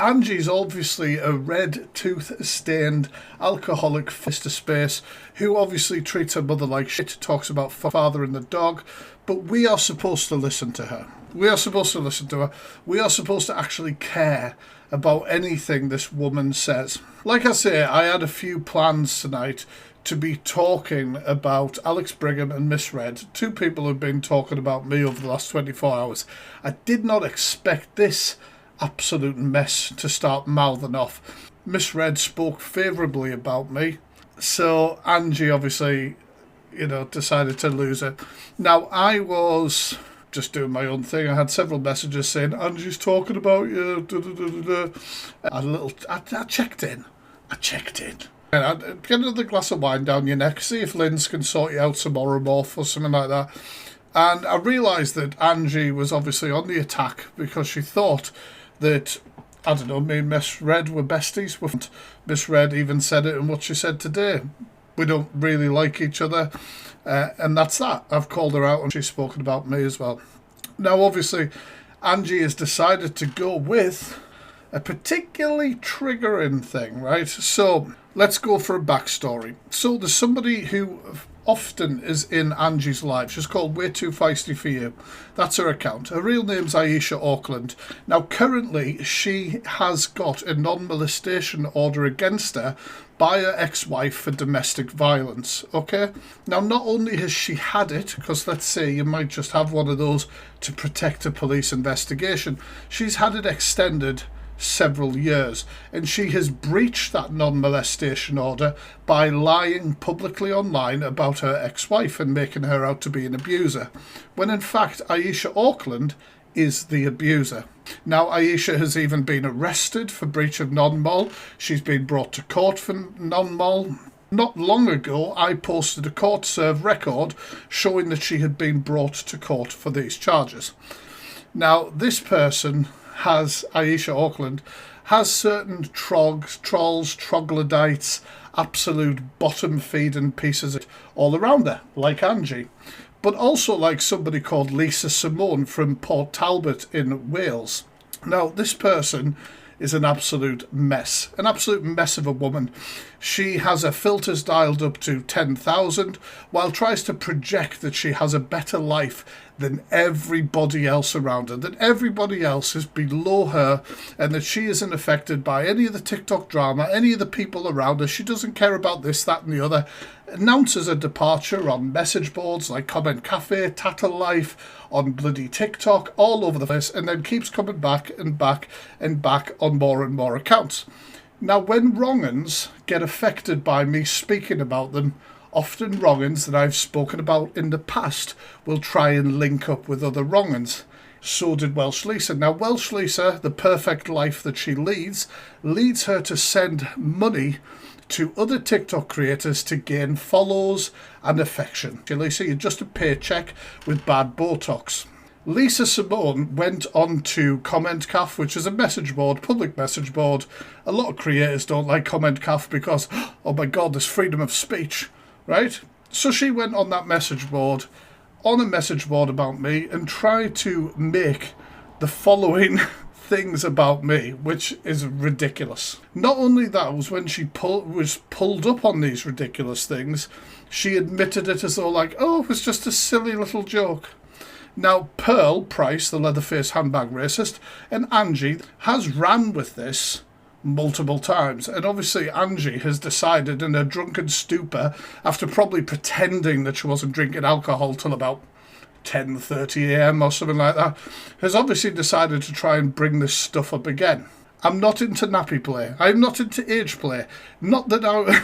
Angie's obviously a red tooth-stained alcoholic Mr. Space who obviously treats her mother like shit, talks about father and the dog, but we are supposed to listen to her. We are supposed to listen to her. We are supposed to actually care about anything this woman says. Like I say, I had a few plans tonight to be talking about Alex Brigham and Miss Red, two people who've been talking about me over the last 24 hours. I did not expect this absolute mess to start mouthing off. Miss Red spoke favourably about me, so Angie obviously, decided to lose it. Now, I was just doing my own thing. I had several messages saying, Angie's talking about you, I checked in. And I'd get another glass of wine down your neck, see if Linz can sort you out some Oromorph or something like that. And I realised that Angie was obviously on the attack because she thought that, I don't know, me and Miss Red were besties. Miss Red even said it in what she said today. We don't really like each other, and that's that. I've called her out and she's spoken about me as well. Now, obviously, Angie has decided to go with a particularly triggering thing, right? So let's go for a backstory. So there's somebody who often is in Angie's life. She's called Way Too Feisty For You. That's her account. Her real name's Aisha Auckland. Now, currently, she has got a non-molestation order against her by her ex-wife for domestic violence, okay? Now, not only has she had it, because let's say you might just have one of those to protect a police investigation, she's had it extended several years, and she has breached that non-molestation order by lying publicly online about her ex-wife and making her out to be an abuser, when in fact Aisha Auckland is the abuser. Now, Aisha has even been arrested for breach of non-mol. She's been brought to court for non-mol. Not long ago, I posted a court-served record showing that she had been brought to court for these charges. Now, this person Aisha Auckland has certain trolls, troglodytes, absolute bottom-feeding pieces all around her, like Angie, but also like somebody called Lisa Simone from Port Talbot in Wales. Now, this person is an absolute mess of a woman. She has her filters dialed up to 10,000 while tries to project that she has a better life than everybody else around her, that everybody else is below her, and that she isn't affected by any of the TikTok drama, any of the people around her. She doesn't care about this, that and the other. Announces a departure on message boards like Comment Cafe, Tattle Life, on bloody TikTok, all over the place, and then keeps coming back and back and back on more and more accounts. Now, when wrong-uns get affected by me speaking about them, often wrong-uns that I've spoken about in the past will try and link up with other wrong-uns. So did Welsh Lisa. Now, Welsh Lisa, the perfect life that she leads her to send money to other TikTok creators to gain follows and affection. Lisa, you're just a paycheck with bad Botox. Lisa Simone went on to Comment Caf, which is a message board, public message board. A lot of creators don't like Comment Caf because, oh my God, there's freedom of speech, right? So she went on that message board, on a message board about me, and tried to make the following things about me, which is ridiculous. Not only that, was when she was pulled up on these ridiculous things, she admitted it as though like, oh, it was just a silly little joke. Now, Pearl Price, the Leatherface handbag racist, and Angie has ran with this multiple times, and obviously Angie has decided in her drunken stupor, after probably pretending that she wasn't drinking alcohol till about 10:30 a.m. or something like that, has obviously decided to try and bring this stuff up again. I'm not into nappy play. I'm not into age play. Not that I...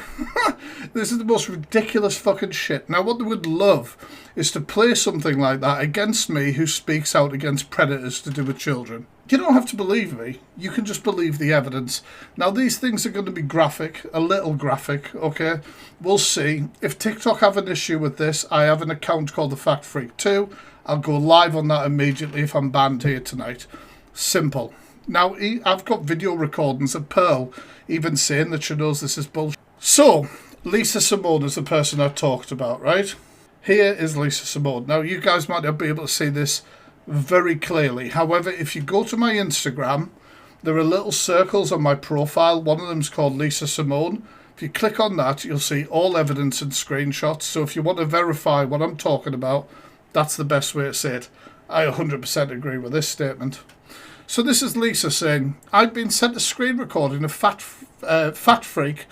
This is the most ridiculous fucking shit. Now, what they would love is to play something like that against me who speaks out against predators to do with children. You don't have to believe me. You can just believe the evidence. Now, these things are going to be graphic, a little graphic, okay? We'll see. If TikTok have an issue with this, I have an account called The Fact Freak 2. I'll go live on that immediately if I'm banned here tonight. Simple. Now, I've got video recordings of Pearl even saying that she knows this is bullshit. So, Lisa Simone is the person I talked about, right? Here is Lisa Simone. Now, you guys might not be able to see this very clearly. However, if you go to my Instagram There are little circles on my profile. One of them's called Lisa Simone. If you click on that, you'll see all evidence and screenshots. So if you want to verify what I'm talking about, that's the best way to say it. I 100% agree with this statement. So this is Lisa saying, I've been sent a screen recording of Fat Freak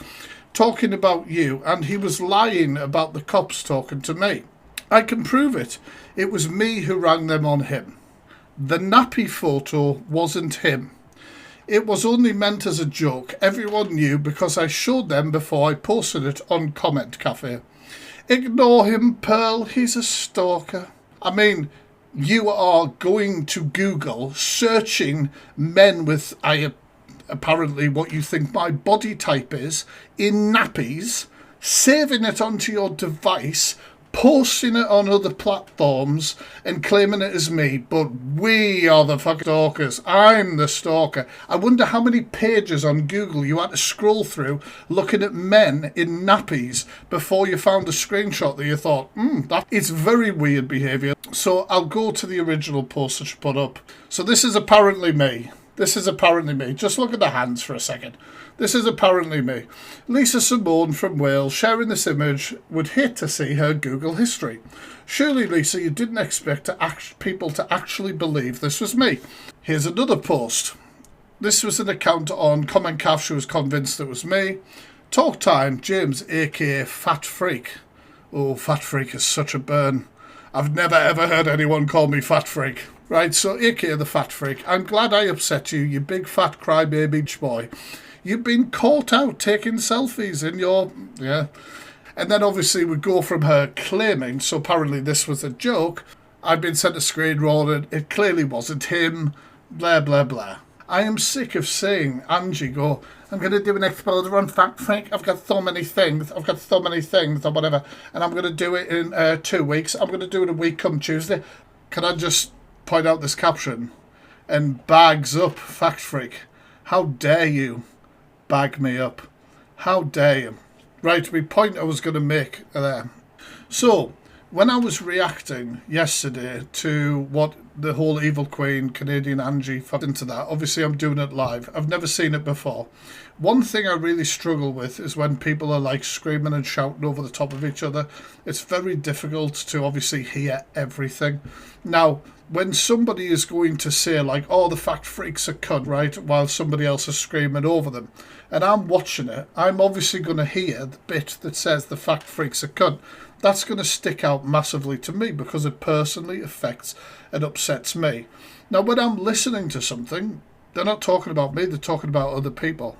talking about you, and he was lying about the cops talking to me. I can prove it. It was me who rang them on him. The nappy photo wasn't him. It was only meant as a joke. Everyone knew because I showed them before I posted it on Comment Cafe. Ignore him, Pearl. He's a stalker. I mean, you are going to Google, searching men with apparently what you think my body type is, in nappies, saving it onto your device, posting it on other platforms and claiming it as me. But we are the fucking stalkers. I'm the stalker. I wonder how many pages on Google you had to scroll through looking at men in nappies before you found a screenshot that you thought, that is very weird behaviour. So I'll go to the original post that you put up. So this is apparently me. This is apparently me. Just look at the hands for a second. This is apparently me. Lisa Simone from Wales sharing this image. Would hate to see her Google history. Surely, Lisa, you didn't expect people to actually believe this was me. Here's another post. This was an account on Comment Cafe. She was convinced it was me. Talk time, James, aka Fat Freak. Oh, Fat Freak is such a burn. I've never ever heard anyone call me Fat Freak. Right, so aka the Fat Freak. I'm glad I upset you, you big fat crybaby boy. You've been caught out taking selfies in your... Yeah. And then obviously we go from her claiming, so apparently this was a joke. I've been sent a screen recording, it clearly wasn't him, blah, blah, blah. I am sick of seeing Angie go, I'm going to do an exposure on Fat Freak. I've got so many things, or whatever. And I'm going to do it in 2 weeks. I'm going to do it a week come Tuesday. Can I just point out this caption? And bags up, Fat Freak. How dare you bag me up? How dare you? Right, my point I was going to make there. So, when I was reacting yesterday to what the whole Evil Queen, Canadian Angie, fed into that, obviously I'm doing it live. I've never seen it before. One thing I really struggle with is when people are like screaming and shouting over the top of each other. It's very difficult to obviously hear everything. Now, when somebody is going to say like, oh, the Fat Freak's a cunt, right, while somebody else is screaming over them, and I'm watching it, I'm obviously going to hear the bit that says the Fat Freak's a cunt. That's going to stick out massively to me because it personally affects and upsets me. Now, when I'm listening to something, they're not talking about me, they're talking about other people.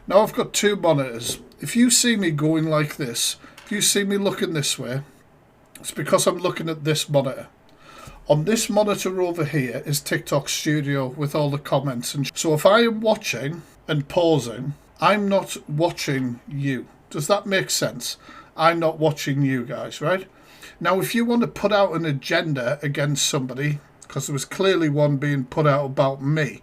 Now, I've got two monitors. If you see me going like this, if you see me looking this way, it's because I'm looking at this monitor. On this monitor over here is TikTok Studio with all the comments. And so if I am watching and pausing, I'm not watching you. Does that make sense? I'm not watching you guys, right? Now, if you want to put out an agenda against somebody, because there was clearly one being put out about me,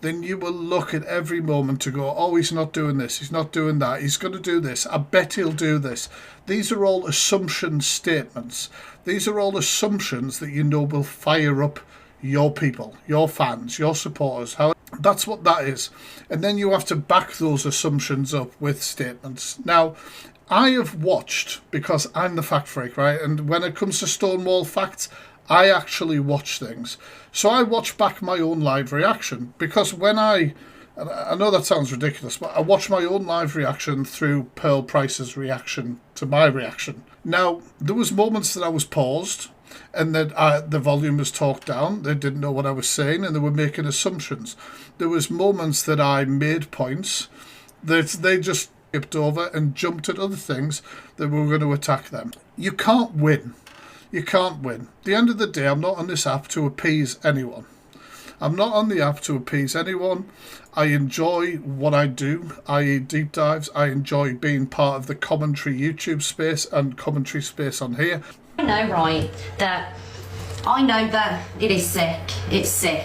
then you will look at every moment to go, oh, he's not doing this, he's not doing that, he's going to do this, I bet he'll do this. These are all assumption statements. These are all assumptions that you know will fire up your people, your fans, your supporters. That's what that is. And then you have to back those assumptions up with statements. Now, I have watched, because I'm the Fact Freak, right? And when it comes to Stonewall Facts, I actually watch things. So I watch back my own live reaction, because when I know that sounds ridiculous, but I watch my own live reaction through Pearl Price's reaction to my reaction. Now, there was moments that I was paused and that the volume was talked down. They didn't know what I was saying and they were making assumptions. There was moments that I made points that they just skipped over and jumped at other things that were going to attack them. You can't win. You can't win. At the end of the day, I'm not on this app to appease anyone. I'm not on the app to appease anyone. I enjoy what I do, i.e. deep dives. I enjoy being part of the commentary YouTube space and commentary space on here. I know, right, that it is sick. It's sick.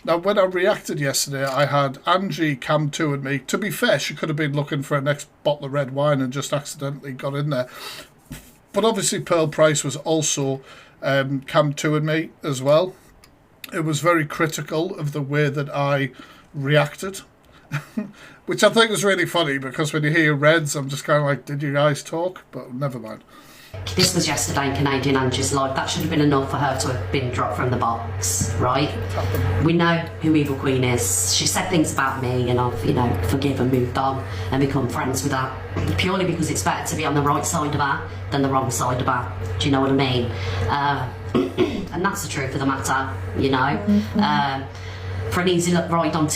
Now, when I reacted yesterday, I had Angie cam to at me. To be fair, she could have been looking for a next bottle of red wine and just accidentally got in there. But obviously Pearl Price was also cam to at me as well. It was very critical of the way that I reacted. Which I think was really funny, because when you hear Reds, I'm just kind of like, did you guys talk? But never mind. This was yesterday in Canadian Angie's life. That should have been enough for her to have been dropped from the box, right? We know who Evil Queen is. She said things about me, and I've, forgive and moved on and become friends with her. Purely because it's better to be on the right side of her than the wrong side of her. Do you know what I mean? And that's the truth of the matter, For an easy ride on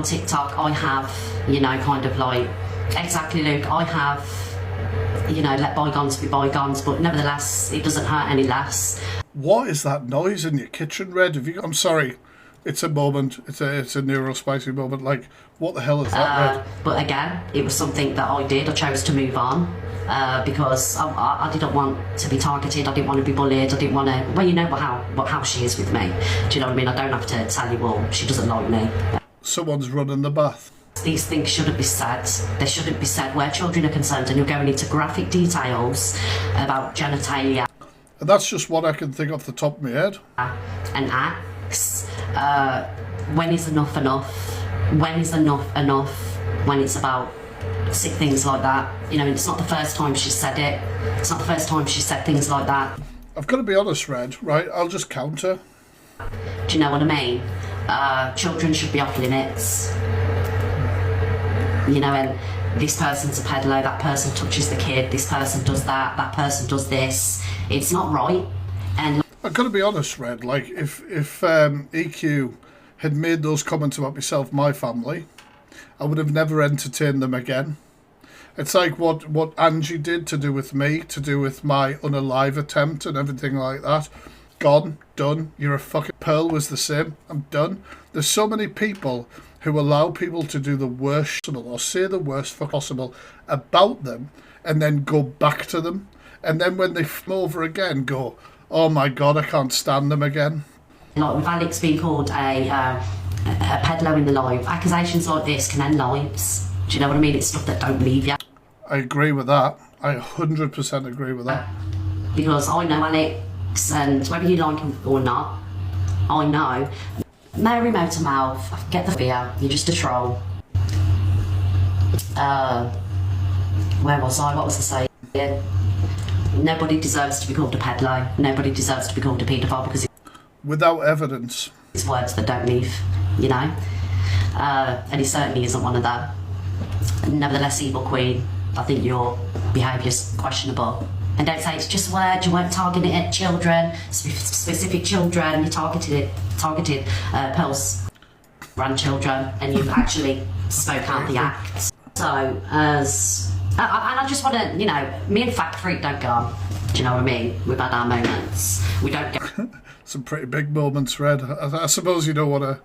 TikTok, I have, kind of like, exactly, Luke, I have, let bygones be bygones, but nevertheless, it doesn't hurt any less. What is that noise in your kitchen, Red? I'm sorry, it's a moment, it's a neurospicy moment, like, what the hell is that, Red? But again, it was something that I did. I chose to move on, because I didn't want to be targeted, I didn't want to be bullied, I didn't want to, well, you know how she is with me, do you know what I mean? I don't have to tell you all, she doesn't like me. Someone's running the bath. These things shouldn't be said. They shouldn't be said where children are concerned, and you're going into graphic details about genitalia. And that's just what I can think off the top of my head. And acts. When is enough enough? When is enough enough? When it's about sick things like that. It's not the first time she said it. It's not the first time she said things like that. I've got to be honest, Red, right? I'll just counter. Do you know what I mean? Children should be off limits. And this person's a peddler, that person touches the kid, this person does that person does this. It's not right. And I've got to be honest, Red, like, if EQ had made those comments about myself, my family, I would have never entertained them again. It's like what Angie did to do with me, to do with my unalive attempt and everything like that. Gone, done, you're a fucking... Pearl was the same, I'm done. There's so many people who allow people to do the worst possible, or say the worst fuck possible about them, and then go back to them. And then when they come over again, go, oh my God, I can't stand them again. Like with Alex being called a peddler in the live, accusations like this can end lives. Do you know what I mean? It's stuff that don't leave you. I agree with that. I 100% agree with that. Because I know Alex, and whether you like him or not, I know. Mary Motormouth, get the fear, you're just a troll. Where was I? What was I saying? Nobody deserves to be called a peddler. Nobody deserves to be called a paedophile because without evidence. It's words that don't leave, and he certainly isn't one of them. Nevertheless, Evil Queen, I think your behaviour's questionable. And don't say it's just words, you weren't targeting it at children, specific children, you targeted Pearl's grandchildren, and you've actually spoke out the act. So, and I just want to, me and Fact Freak don't go on. Do you know what I mean? We've had our moments. We don't get... Some pretty big moments, Red. I suppose you don't want to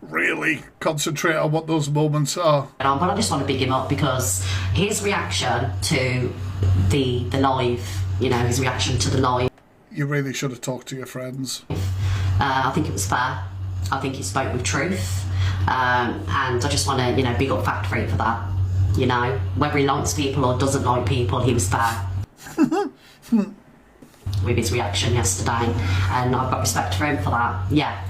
really concentrate on what those moments are. But I just want to big him up because his reaction to the live, his reaction to the live. You really should have talked to your friends. I think it was fair. I think he spoke with truth. And I just want to, big up Fact Freak for that. Whether he likes people or doesn't like people, he was fair. With his reaction yesterday. And I've got respect for him for that. Yeah.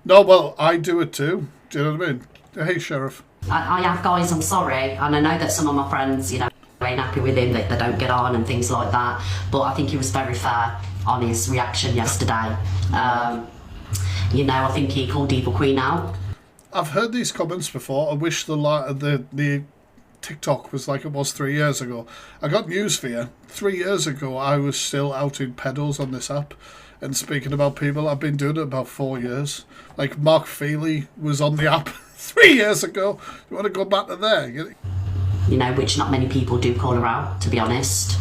No, well, I do it too. Do you know what I mean? Hey, Sheriff. I have, guys, I'm sorry. And I know that some of my friends, ain't happy with him, that they don't get on and things like that. But I think he was very fair on his reaction yesterday. I think he called Evil Queen out. I've heard these comments before. I wish the TikTok was like it was 3 years ago. I got news for you. 3 years ago, I was still outing pedos on this app and speaking about people. I've been doing it about 4 years. Like Mark Feely was on the app 3 years ago. You want to go back to there? Which not many people do call her out, to be honest.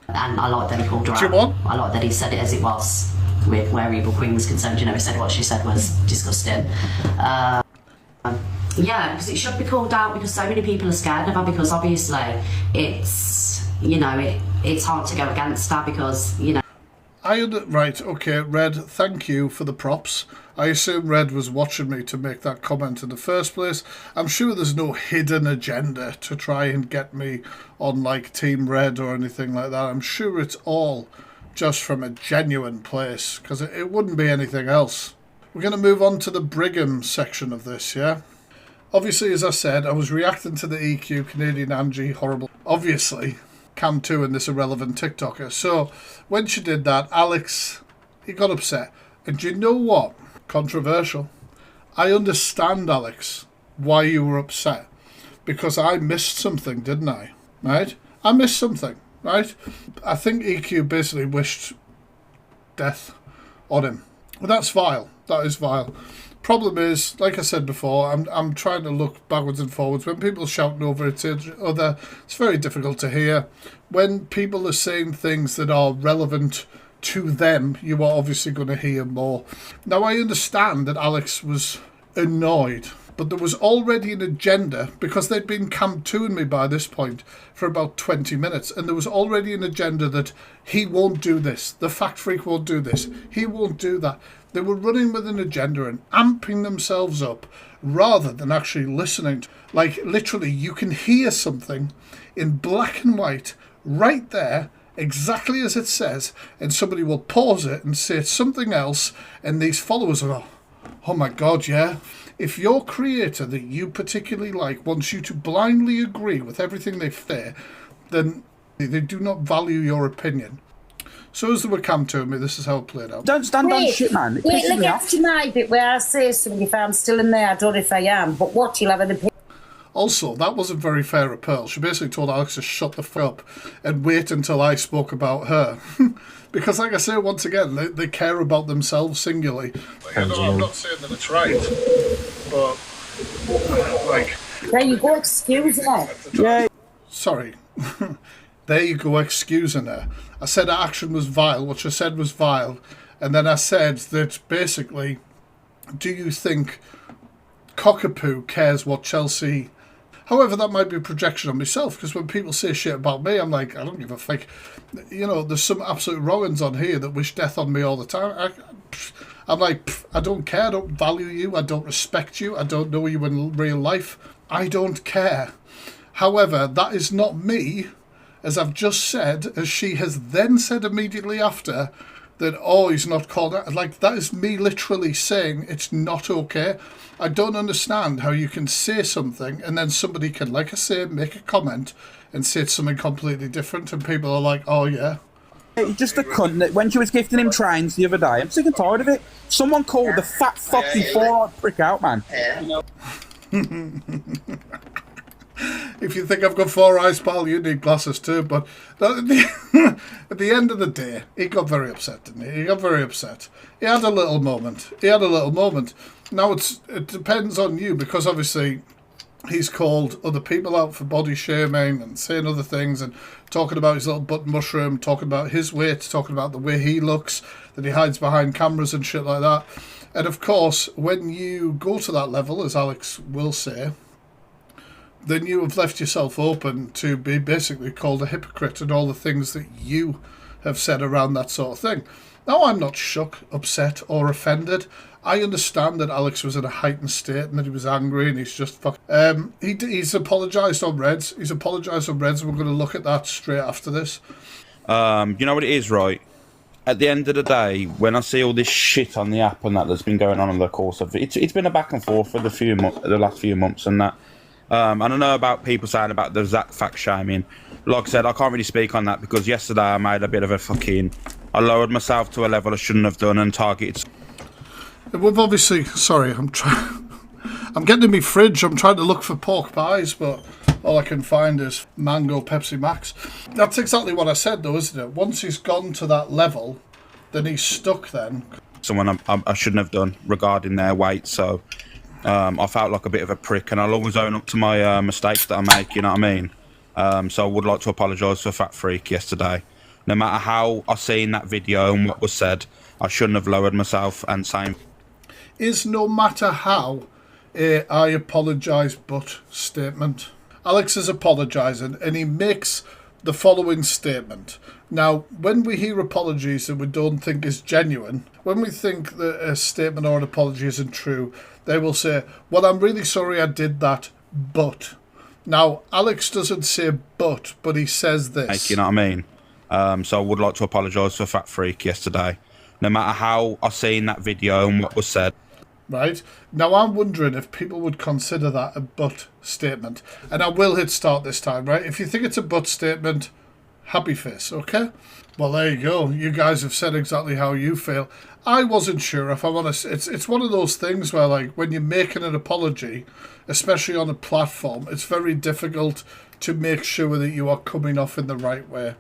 And I like that he called her out. I like that he said it as it was, with where Evil Queen was concerned. He said what she said was disgusting. Yeah, because it should be called out because so many people are scared of her because obviously it's, it's hard to go against her because, Right, okay, Red, thank you for the props. I assume Red was watching me to make that comment in the first place. I'm sure there's no hidden agenda to try and get me on, like, Team Red or anything like that. I'm sure it's all just from a genuine place, because it wouldn't be anything else. We're going to move on to the Brigham section of this, yeah? Obviously, as I said, I was reacting to the EQ, Canadian Angie, horrible. Obviously, Cam 2 and this irrelevant TikToker. So, when she did that, Alex, he got upset. And do you know what? Controversial. I understand, Alex, why you were upset. Because I missed something, didn't I? Right? I missed something, right? I think EQ basically wished death on him. Well, that's vile. That is vile. Problem is, like I said before, I'm trying to look backwards and forwards. When people are shouting over each other, it's very difficult to hear. When people are saying things that are relevant to them, you are obviously going to hear more. Now, I understand that Alex was annoyed, but there was already an agenda, because they'd been Camp 2ing me by this point for about 20 minutes, and there was already an agenda that he won't do this, the Fact Freak won't do this, he won't do that. They were running with an agenda and amping themselves up rather than actually listening. Like, literally, you can hear something in black and white right there, exactly as it says, and somebody will pause it and say something else, and these followers will go, oh my God, yeah. If your creator that you particularly like wants you to blindly agree with everything they say, then they do not value your opinion. So as they were Cam to me, this is how it played out. Don't stand on shit, man. It pisses me off. To my bit where I say something, if I'm still in there, I don't know if I am, but what you'll have an opinion. Also, that wasn't very fair of Pearl. She basically told Alex to shut the fuck up and wait until I spoke about her. Because, like I say, once again, they care about themselves singularly. I'm not saying that it's right, but, like... There you go, excusing her. Yeah. Sorry. There you go, excusing her. I said her action was vile. What she said was vile. And then I said that, basically, do you think Cockapoo cares what Chelsea... However, that might be a projection on myself, because when people say shit about me, I'm like, I don't give a fuck. You know, there's some absolute Rowans on here that wish death on me all the time. I'm like, I don't care, I don't value you, I don't respect you, I don't know you in real life. I don't care. However, that is not me, as I've just said, as she has then said immediately after, that, oh, he's not called out. Like, that is me literally saying it's not okay. I don't understand how you can say something and then somebody can, like I say, make a comment and say something completely different, and people are like, oh, yeah. He's just a cunt. When she was gifting him trains the other day, I'm sick and tired of it. Someone called the fat fucking four-eyed prick out, man. If you think I've got 4 eyes, pal, you need glasses too. But at the end of the day, he got very upset, didn't he? He got very upset. He had a little moment. Now, it depends on you, because obviously he's called other people out for body shaming and saying other things and talking about his little butt mushroom, talking about his weight, talking about the way he looks, that he hides behind cameras and shit like that. And of course, when you go to that level, as Alex will say, then you have left yourself open to be basically called a hypocrite and all the things that you have said around that sort of thing. Now, I'm not shook, upset, or offended. I understand that Alex was in a heightened state and that he was angry and he's just he's apologised on Reds. He's apologised on Reds, and we're going to look at that straight after this. You know what it is, right? At the end of the day, when I see all this shit on the app and that that's been going on in the course of it, it's been a back and forth for the last few months and that. I don't know about people saying about the Zach fact shaming. Like I said, I can't really speak on that because yesterday I made a bit of I lowered myself to a level I shouldn't have done and targeted. We've obviously, sorry, I'm getting in my fridge. I'm trying to look for pork pies, but all I can find is mango Pepsi Max. That's exactly what I said, though, isn't it? Once he's gone to that level, then he's stuck. Then someone I shouldn't have done regarding their weight, so. I felt like a bit of a prick, and I'll always own up to my mistakes that I make, you know what I mean? So I would like to apologise for Fat Freak yesterday. No matter how I seen that video and what was said, I shouldn't have lowered myself and saying... Is no matter how I apologise but statement. Alex is apologising, and he makes the following statement. Now, when we hear apologies that we don't think is genuine, when we think that a statement or an apology isn't true, they will say, well, I'm really sorry I did that, but. Now, Alex doesn't say but he says this. You know what I mean? So I would like to apologise for Fat Freak yesterday. No matter how I seen that video and what was said. right? Now, I'm wondering if people would consider that a but statement. And I will hit start this time, right? If you think it's a but statement, happy face, okay? Well, there you go. You guys have said exactly how you feel. I wasn't sure, if I'm honest. It's one of those things where, like, when you're making an apology, especially on a platform, it's very difficult to make sure that you are coming off in the right way.